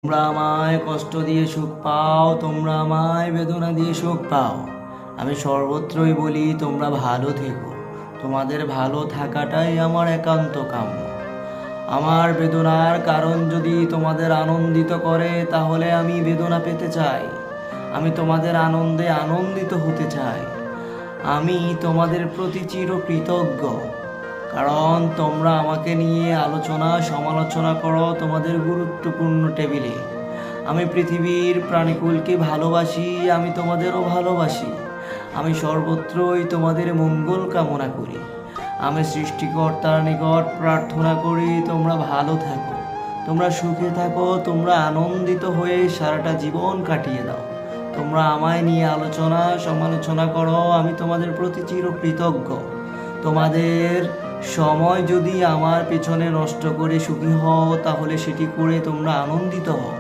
তোমরা আমায় কষ্ট দিয়ে সুখ পাও, তোমরা আমায় বেদনা দিয়ে সুখ পাও। আমি সর্বত্রই বলি তোমরা ভালো থেকো। তোমাদের ভালো থাকাটাই আমার একান্ত কাম্য। আমার বেদনার কারণ যদি তোমাদের আনন্দিত করে, তাহলে আমি বেদনা পেতে চাই। আমি তোমাদের আনন্দে আনন্দিত হতে চাই। আমি তোমাদের প্রতি চিরকৃতজ্ঞ, কারণ তোমরা আমাকে নিয়ে আলোচনা সমালোচনা করো তোমাদের গুরুত্বপূর্ণ টেবিলে। আমি পৃথিবীর প্রাণীকুলকে ভালোবাসি, আমি তোমাদেরও ভালোবাসি। আমি সর্বত্রই তোমাদের মঙ্গল কামনা করি। আমি সৃষ্টিকর্তার নিকট প্রার্থনা করি তোমরা ভালো থাকো, তোমরা সুখে থাকো, তোমরা আনন্দিত হয়ে সারাটা জীবন কাটিয়ে দাও। তোমরা আমায় নিয়ে আলোচনা সমালোচনা করো, আমি তোমাদের প্রতি চিরকৃতজ্ঞ। তোমাদের সময় যদি আমার পেছনে নষ্ট করে সুখী হও, তাহলে সেটি করে তোমরা আনন্দিত হও।